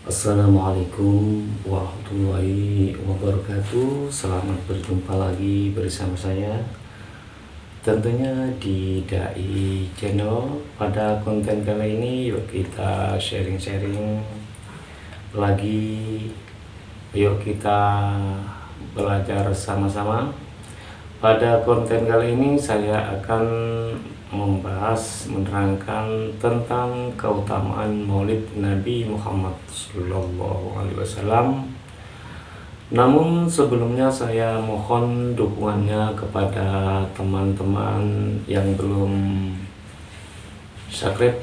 Assalamualaikum warahmatullahi wabarakatuh. Selamat berjumpa lagi bersama saya, tentunya di Dai Channel. Pada konten kali ini yuk kita sharing-sharing lagi. Yuk kita belajar sama-sama. Pada konten kali ini saya akan menerangkan tentang keutamaan Maulid Nabi Muhammad SAW. Namun sebelumnya saya mohon dukungannya kepada teman-teman yang belum subscribe.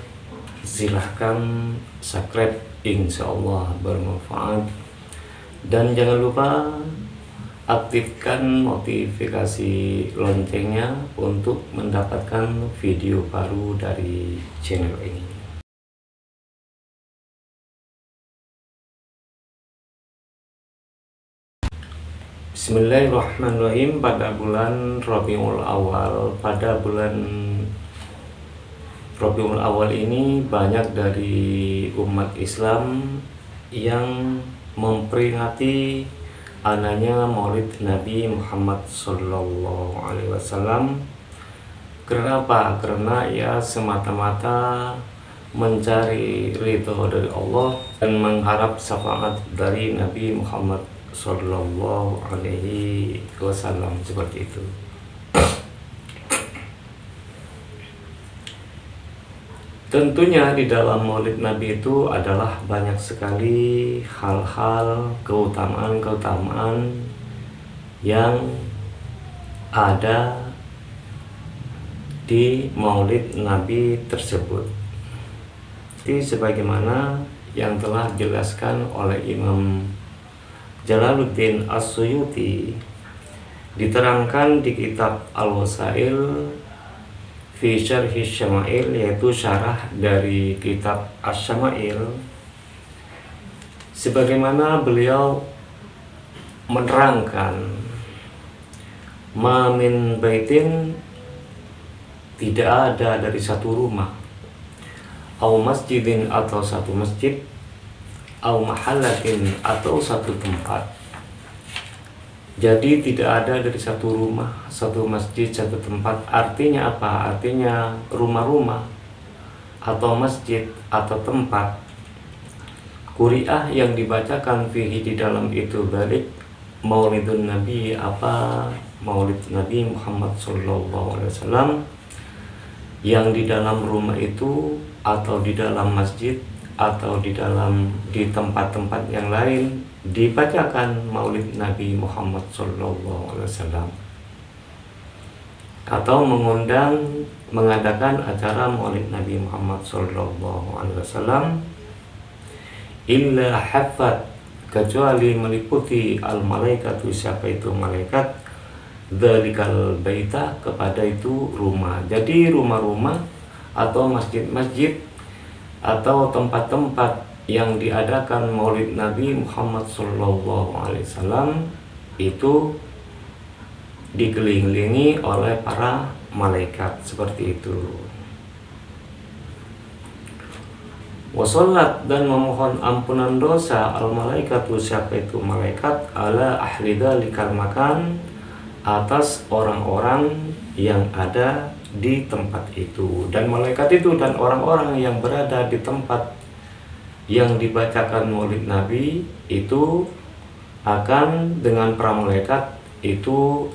Silahkan subscribe, insya Allah bermanfaat. Dan jangan lupa aktifkan notifikasi loncengnya untuk mendapatkan video baru dari channel ini. Bismillahirrahmanirrahim. Pada bulan Rabiul Awal ini banyak dari umat Islam yang memperingati adanya Maulid Nabi Muhammad SAW. Kenapa? Karena ia semata-mata mencari ridho dari Allah dan mengharap syafaat dari Nabi Muhammad SAW, seperti itu. Tentunya di dalam Maulid Nabi itu adalah banyak sekali hal-hal, keutamaan-keutamaan yang ada di Maulid Nabi tersebut. Jadi sebagaimana yang telah dijelaskan oleh Imam Jalaluddin As-Suyuti, diterangkan di kitab Al-Wasail fi Syarhi Syama'il, yaitu syarah dari kitab Asy-Syama'il, sebagaimana beliau menerangkan, ma min baitin, tidak ada dari satu rumah, au masjidin, atau satu masjid, au mahallatin, atau satu tempat. Jadi tidak ada dari satu rumah, satu masjid, satu tempat. Artinya apa? Artinya rumah-rumah atau masjid atau tempat Quri'ah yang dibacakan fihi, di dalam itu, balik Maulidun Nabi, apa? Maulid Nabi Muhammad SAW, yang di dalam rumah itu atau di dalam masjid atau di tempat-tempat yang lain dibacakan Maulid Nabi Muhammad SAW, atau mengadakan acara Maulid Nabi Muhammad SAW, illa haffat, kecuali meliputi al-malaikatu, siapa itu malaikat, dzalikal baita, kepada itu rumah. Jadi rumah-rumah atau masjid-masjid atau tempat-tempat yang diadakan Maulid Nabi Muhammad SAW itu dikelilingi oleh para malaikat, seperti itu. Wassalat, dan memohon ampunan dosa, al malaikatu, siapa itu malaikat, ala ahli dzalikal makan, atas orang-orang yang ada di tempat itu. Dan malaikat itu dan orang-orang yang berada di tempat yang dibacakan Maulid Nabi itu akan dengan para malaikat itu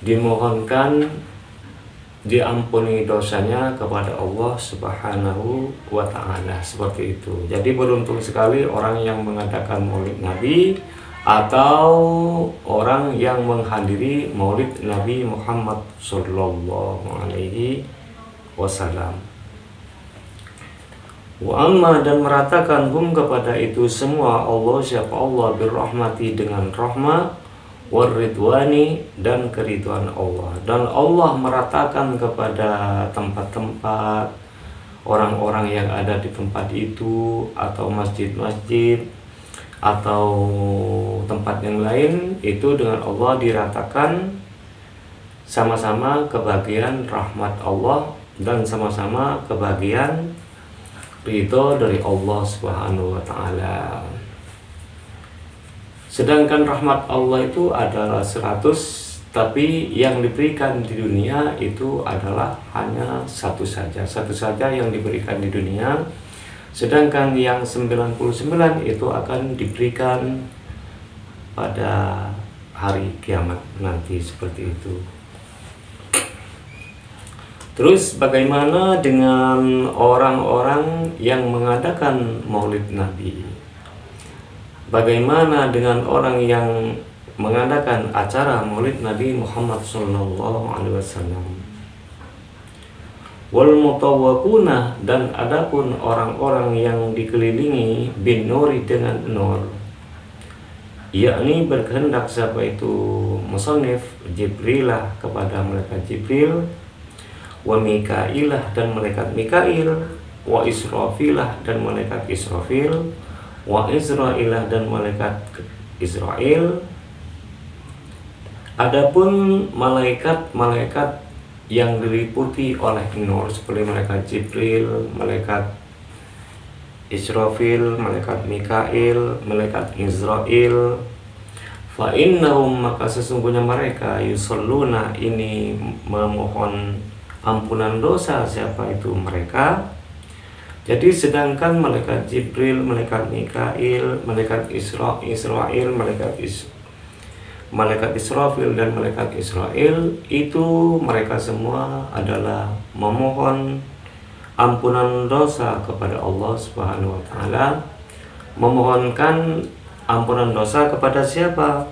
dimohonkan diampuni dosanya kepada Allah Subhanahu wa Ta'ala, seperti itu. Jadi beruntung sekali orang yang mengadakan Maulid Nabi atau orang yang menghadiri Maulid Nabi Muhammad SAW. Wa amma, dan meratakan hum, kepada itu semua, Allah, siapa Allah, birrahmati, dengan rahmat, waridwani, dan keridhaan Allah. Dan Allah meratakan kepada tempat-tempat, orang-orang yang ada di tempat itu, atau masjid-masjid atau tempat yang lain, itu dengan Allah diratakan sama-sama kebahagiaan rahmat Allah dan sama-sama kebahagiaan ridho dari Allah Subhanahu wa taala. Sedangkan rahmat Allah itu adalah 100, tapi yang diberikan di dunia itu adalah hanya satu saja yang diberikan di dunia. Sedangkan yang 99 itu akan diberikan pada hari kiamat nanti, seperti itu. Terus bagaimana dengan orang-orang yang mengadakan Maulid Nabi? Bagaimana dengan orang yang mengadakan acara Maulid Nabi Muhammad SAW? Wal mutawwaquna, dan adapun orang-orang yang dikelilingi bin nuri dengan nur, yakni berkehendak siapa itu musannif, Jibrilah kepada malaikat Jibril, wa Mikailah dan malaikat Mikail, wa Israfilah dan malaikat Israfil, wa Israilah dan malaikat Israel. Adapun malaikat-malaikat yang diliputi oleh nur seperti malaikat Jibril, malaikat Israfil, malaikat Mikail, malaikat Israel, fa innahum, maka sesungguhnya mereka yusalluna, ini memohon ampunan dosa siapa itu mereka. Jadi sedangkan malaikat Jibril, malaikat Mikail, malaikat Israel, malaikat Israfil dan malaikat Israel itu mereka semua adalah memohon ampunan dosa kepada Allah Subhanahu wa taala. Memohonkan ampunan dosa kepada siapa?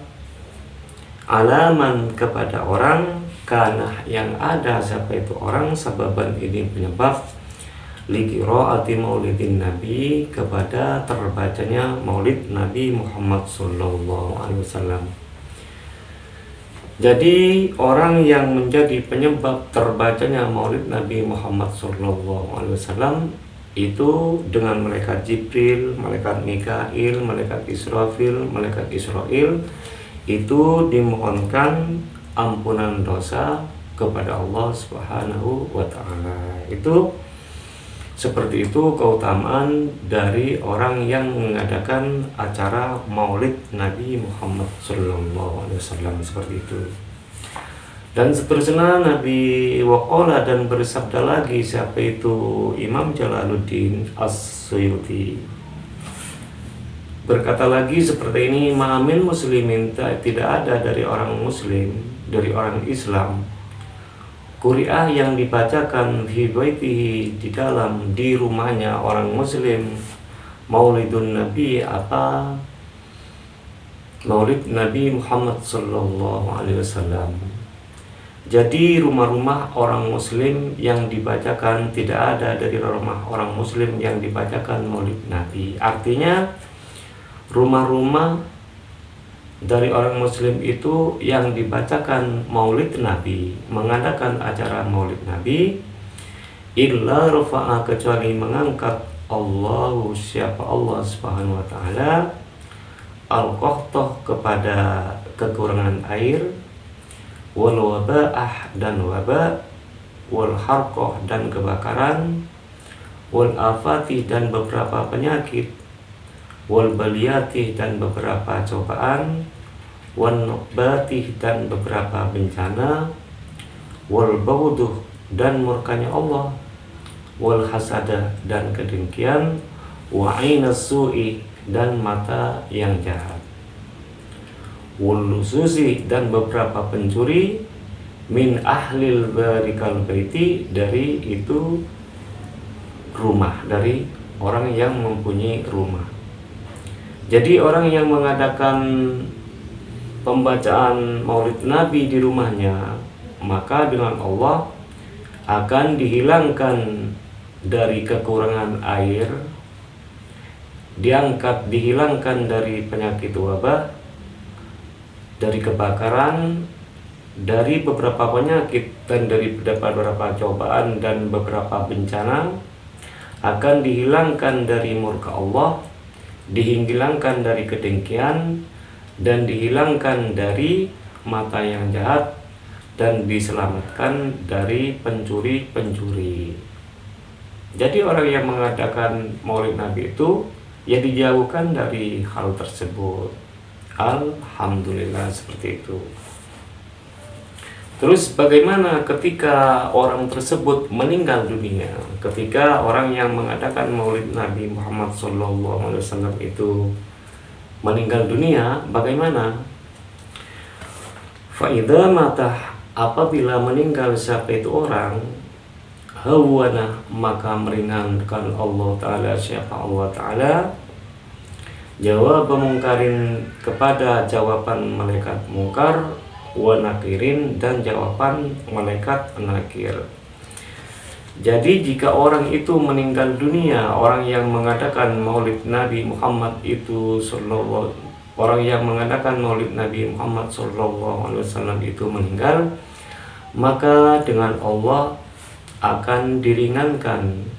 Alaman, kepada orang, karena yang ada siapa itu orang, sababan ini penyebab, liqiraati maulidin nabi, kepada terbacanya maulid Nabi Muhammad SAW. Jadi orang yang menjadi penyebab terbacanya maulid Nabi Muhammad SAW itu dengan malaikat Jibril, malaikat Mikail, malaikat Israfil, malaikat Israel, itu dimohonkan ampunan dosa kepada Allah Subhanahu wa taala. Itu seperti itu keutamaan dari orang yang mengadakan acara Maulid Nabi Muhammad SAW, seperti itu. Dan seterusnya Nabi waqala, dan bersabda lagi siapa itu Imam Jalaluddin As-Suyuti, berkata lagi seperti ini, ma'amin muslimin, tidak ada dari orang muslim, dari orang Islam, Qur'ah yang dibacakan fi baitihi, di rumahnya orang muslim, maulidun nabi, apa maulid Nabi Muhammad SAW. Jadi rumah-rumah orang muslim yang dibacakan, tidak ada dari rumah orang muslim yang dibacakan maulid Nabi. Artinya rumah-rumah dari orang muslim itu yang dibacakan maulid Nabi, mengadakan acara maulid Nabi, illa rafa'a, kecuali mengangkat Allahu, siapa Allah Subhanahu wa taala, al-qahtah, kepada kekurangan air, wal waba'ah, dan wabah, wal harqah, dan kebakaran, wal afati, dan beberapa penyakit, wal baliyati, dan beberapa cobaan, wan nuqbatih, dan beberapa bencana, wal bauduh, dan murkanya Allah, wal hasada, dan kedengkian, wa ainas su'i, dan mata yang jahat, wal lususi, dan beberapa pencuri, min ahlil barikal baiti, dari itu rumah, dari orang yang mempunyai rumah. Jadi orang yang mengadakan pembacaan maulid Nabi di rumahnya, maka dengan Allah akan dihilangkan dari kekurangan air, dihilangkan dari penyakit wabah, dari kebakaran, dari beberapa penyakit, dan dari beberapa cobaan dan beberapa bencana, akan dihilangkan dari murka Allah, dihilangkan dari kedengkian, dan dihilangkan dari mata yang jahat, dan diselamatkan dari pencuri-pencuri. Jadi orang yang mengadakan Maulid Nabi itu ya dijauhkan dari hal tersebut. Alhamdulillah seperti itu. Terus bagaimana ketika orang tersebut meninggal dunia? Ketika orang yang mengadakan Maulid Nabi Muhammad SAW itu meninggal dunia, bagaimana? Fa'idha mata, apabila meninggal siapa itu orang, hawana, maka meringankan Allah Ta'ala siapa Allah Ta'ala, jawab mungkarin kepada jawaban malaikat mungkar, wa nakirin, dan jawaban malaikat nakir. Jadi jika orang itu meninggal dunia, orang yang mengadakan Maulid Nabi Muhammad itu orang yang mengadakan Maulid Nabi Muhammad SAW itu meninggal, maka dengan Allah akan diringankan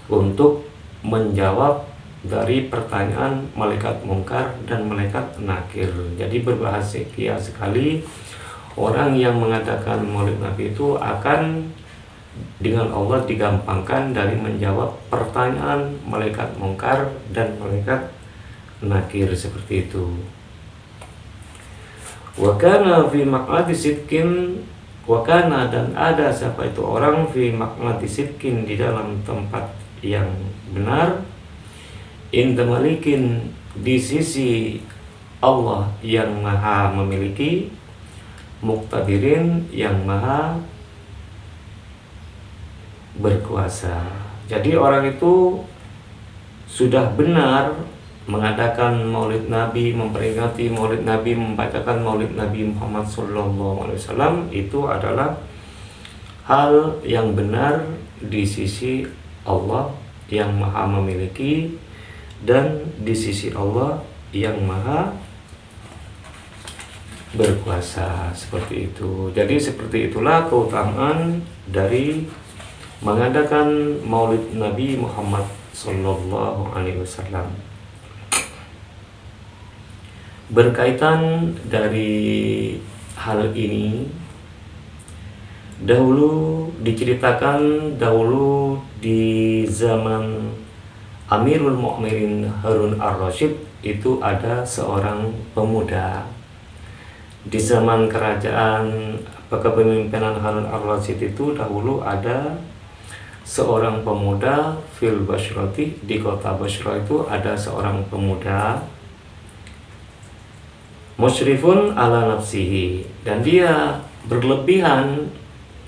untuk menjawab dari pertanyaan malaikat mungkar dan malaikat nakir. Jadi berbahagia sekali orang yang mengadakan Maulid Nabi itu akan dengan Allah digampangkan dari menjawab pertanyaan malaikat mungkar dan malaikat nakir seperti itu. Wa kana fi maq'adi sidqin, wa kana, dan ada siapa itu orang fi maq'adi sidqin, di dalam tempat yang benar, inda malikin, di sisi Allah yang maha memiliki, muqtadirin, yang maha berkuasa. Jadi orang itu sudah benar mengadakan Maulid Nabi, memperingati Maulid Nabi, membacakan Maulid Nabi Muhammad SAW, itu adalah hal yang benar di sisi Allah yang maha memiliki dan di sisi Allah yang maha berkuasa, seperti itu. Jadi seperti itulah keutamaan dari mengadakan Maulid Nabi Muhammad SAW. Berkaitan dari hal ini, dahulu diceritakan di zaman Amirul Mukminin Harun ar-Rasyid itu ada seorang pemuda. Di zaman kerajaan kepemimpinan Harun ar-Rasyid itu dahulu ada seorang pemuda fil Bashrati, di kota Basra itu ada seorang pemuda musyrifun ala nafsihi, dan dia berlebihan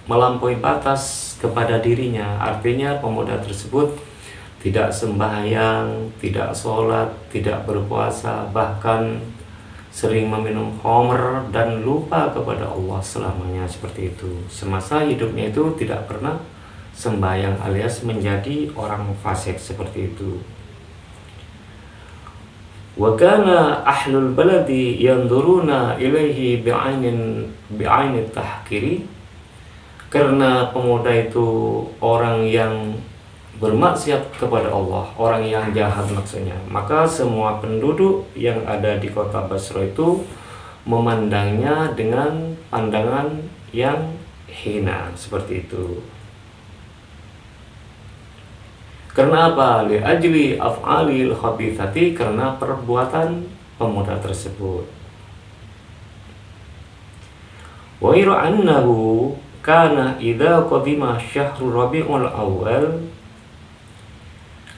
melampaui batas kepada dirinya. Artinya pemuda tersebut tidak sembahyang, tidak sholat, tidak berpuasa, bahkan sering meminum khamr dan lupa kepada Allah selamanya, seperti itu. Semasa hidupnya itu tidak pernah sembahyang alias menjadi orang fasik, seperti itu. Wa kana ahlul baladi yanduruna ilaihi bi'aini tahkiri, karena pemuda itu orang yang bermaksiat kepada Allah, orang yang jahat maksudnya, maka semua penduduk yang ada di kota Basra itu memandangnya dengan pandangan yang hina, seperti itu. Karena apa? Li ajli af'alil khabithati, karena perbuatan pemuda tersebut. Wa annahu kana idza qadima syahrul rabiul awal,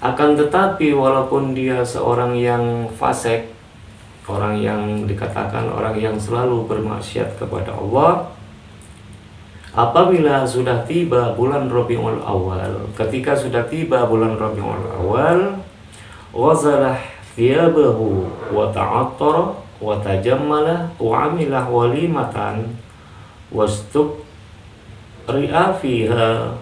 akan tetapi walaupun dia seorang yang fasik, orang yang dikatakan orang yang selalu bermaksiat kepada Allah, apabila sudah tiba bulan Rabiul Awal, ketika sudah tiba bulan Rabiul Awal, wazalah thiyabahu wa ta'attara wa tajammala wa amilah walimatan wastuqri'a fiha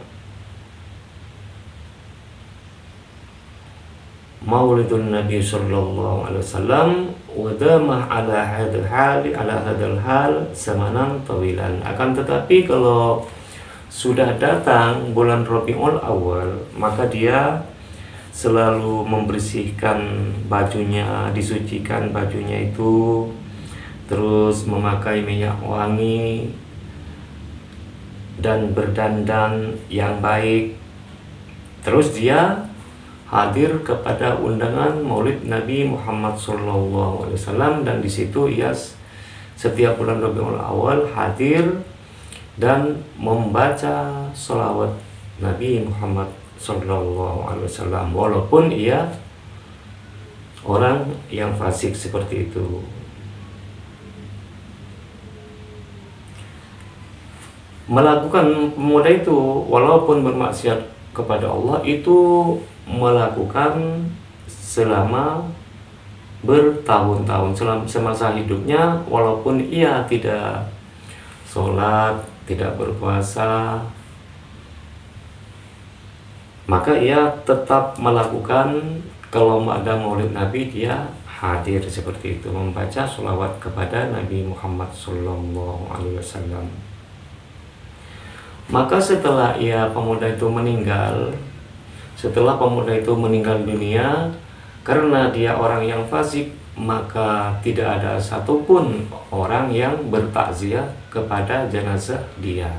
Maulidun Nabi sallallahu alaihi wasallam wa damah ala hadal hal zamanan tawilan. Akan tetapi kalau sudah datang bulan Rabiul Awal, maka dia selalu membersihkan bajunya, disucikan bajunya itu, terus memakai minyak wangi dan berdandan yang baik, Terus dia hadir kepada undangan Maulid Nabi Muhammad SAW, dan di situ ia setiap bulan Rabiul Awal hadir dan membaca sholawat Nabi Muhammad SAW, walaupun ia orang yang fasik seperti itu. Melakukan pemuda itu walaupun bermaksiat kepada Allah itu melakukan selama bertahun-tahun, semasa hidupnya, walaupun ia tidak sholat, tidak berpuasa, maka ia tetap melakukan. Kalau ada Maulid Nabi, dia hadir seperti itu, membaca sholawat kepada Nabi Muhammad SAW. Maka setelah pemuda itu meninggal dunia, karena dia orang yang fasik, maka tidak ada satupun orang yang bertakziah kepada jenazah dia.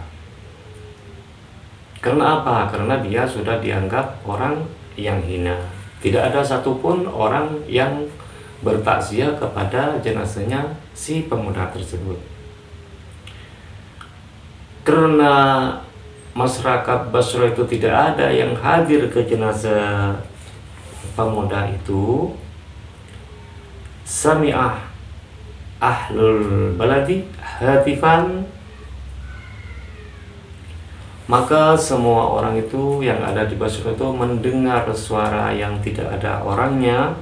Karena apa? Karena dia sudah dianggap orang yang hina. Tidak ada satupun orang yang bertakziah kepada jenazahnya si pemuda tersebut. Karena masyarakat Basra itu tidak ada yang hadir ke jenazah pemuda itu, sami'ah ahlul baladi hatifan, maka semua orang itu yang ada di Basra itu mendengar suara yang tidak ada orangnya,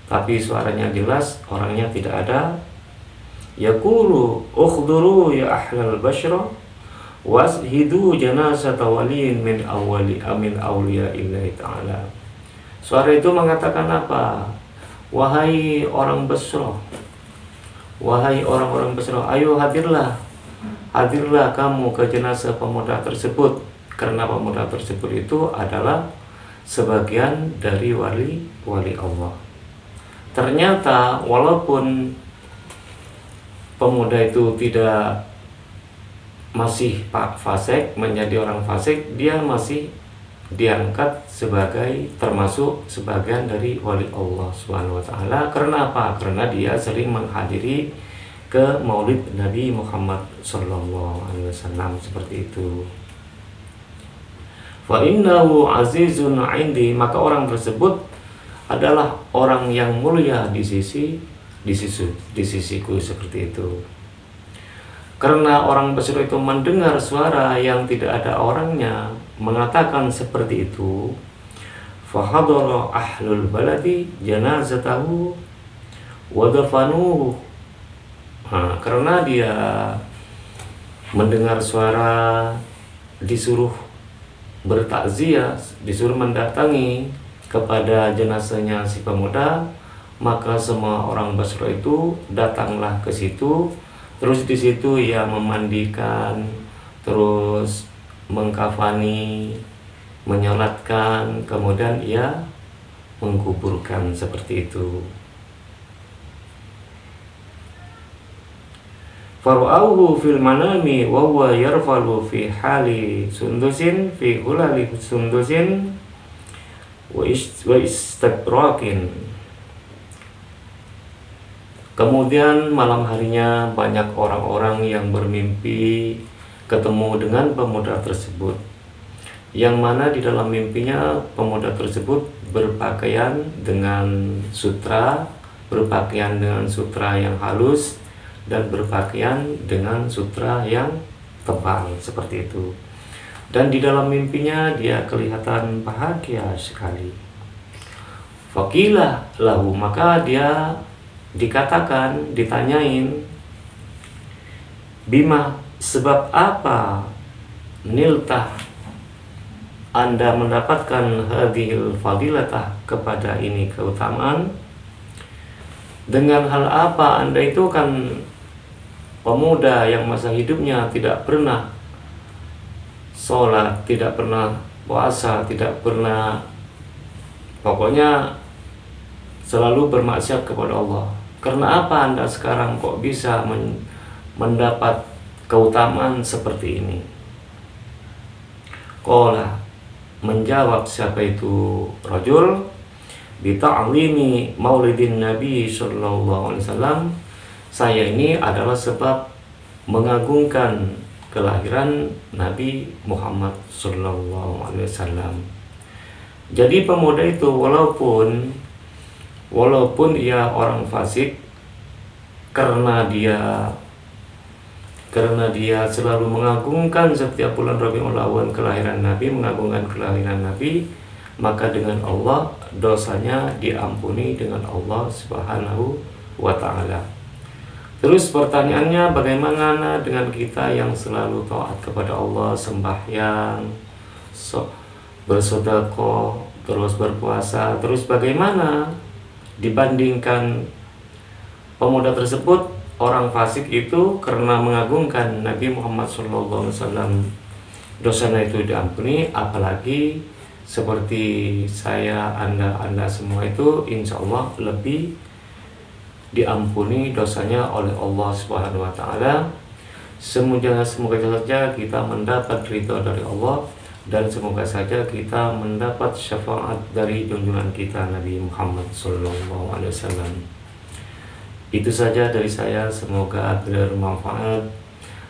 tapi suaranya jelas, orangnya tidak ada. Yaqulu ukhduru ya ahlal Basra washidu janazata waliyin min awliya illahi ta'ala. Suara itu mengatakan apa? Wahai orang Basra, wahai orang-orang Basra, ayo hadirlah kamu ke jenazah pemuda tersebut, karena pemuda tersebut itu adalah sebagian dari wali Allah. Ternyata walaupun pemuda itu masih fasik, menjadi orang fasik, dia masih diangkat termasuk sebagian dari wali Allah SWT. Karena apa? Karena dia sering menghadiri ke Maulid Nabi Muhammad SAW, seperti itu. Fa innahu azizun indi, maka orang tersebut adalah orang yang mulia di sisiku, seperti itu. Karena orang Basra itu mendengar suara yang tidak ada orangnya mengatakan seperti itu, fahadara ahlul baladi janazatahu wa dafanuhu. Karena dia mendengar suara, disuruh bertakziah, disuruh mendatangi kepada jenazahnya si pemuda, maka semua orang Basra itu datanglah ke situ. Terus di situ ia memandikan, terus mengkafani, menyolatkan, kemudian ia mengkuburkan, seperti itu. Farauhu fil manami wa huwa yarfalu fi hali sundusin fi hulali sundusin wa istabrakin. Kemudian malam harinya banyak orang-orang yang bermimpi ketemu dengan pemuda tersebut, yang mana di dalam mimpinya pemuda tersebut berpakaian dengan sutra yang halus dan berpakaian dengan sutra yang tebal, seperti itu. Dan di dalam mimpinya dia kelihatan bahagia sekali. Faqilah lahu, maka dia ditanyain, bima, sebab apa niltah Anda mendapatkan hadhil fadilatah, kepada ini keutamaan, dengan hal apa Anda itu kan pemuda yang masa hidupnya tidak pernah sholat, tidak pernah puasa, tidak pernah, pokoknya selalu bermaksiat kepada Allah. Karena apa Anda sekarang kok bisa mendapat keutamaan seperti ini? Qala, menjawab siapa itu rajul, bita'limi maulidin Nabi sallallahu alaihi wasallam, saya ini adalah sebab mengagungkan kelahiran Nabi Muhammad sallallahu alaihi wasallam. Jadi pemuda itu walaupun ia orang fasik, karena dia selalu mengagungkan setiap bulan Rabiul Awal kelahiran Nabi, mengagungkan kelahiran Nabi, maka dengan Allah dosanya diampuni dengan Allah Subhanahu wa taala. Terus pertanyaannya, bagaimana dengan kita yang selalu taat kepada Allah, sembahyang, bersedekah, terus berpuasa, terus bagaimana dibandingkan pemuda tersebut? Orang fasik itu karena mengagungkan Nabi Muhammad SAW, dosanya itu diampuni. Apalagi seperti saya, anda semua itu insya Allah lebih diampuni dosanya oleh Allah Subhanahu wa taala. Semoga saja kita mendapat ridha dari Allah, dan semoga saja kita mendapat syafaat dari junjungan kita Nabi Muhammad SAW. Itu saja dari saya, semoga bermanfaat.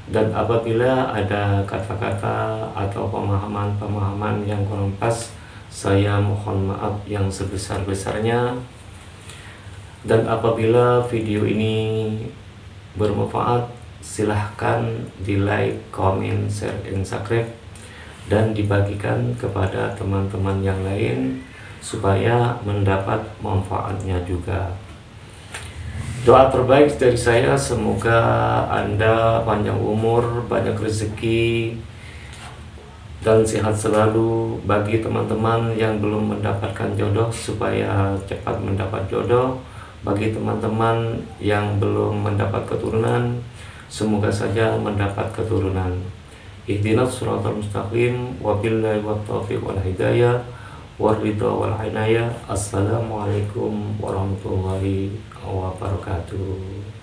Dan apabila ada kata-kata atau pemahaman yang kurang pas, saya mohon maaf yang sebesar-besarnya. Dan apabila video ini bermanfaat, silahkan di like, comment, share, dan subscribe, dan dibagikan kepada teman-teman yang lain supaya mendapat manfaatnya juga. Doa terbaik dari saya, semoga Anda panjang umur, banyak rezeki, dan sehat selalu. Bagi teman-teman yang belum mendapatkan jodoh, supaya cepat mendapat jodoh. Bagi teman-teman yang belum mendapat keturunan, semoga saja mendapat keturunan. Ihdinas siratal mustaqim, wabillahi wattaufiq wal hidayah waridha wal inayah. Assalamualaikum warahmatullahi wabarakatuh.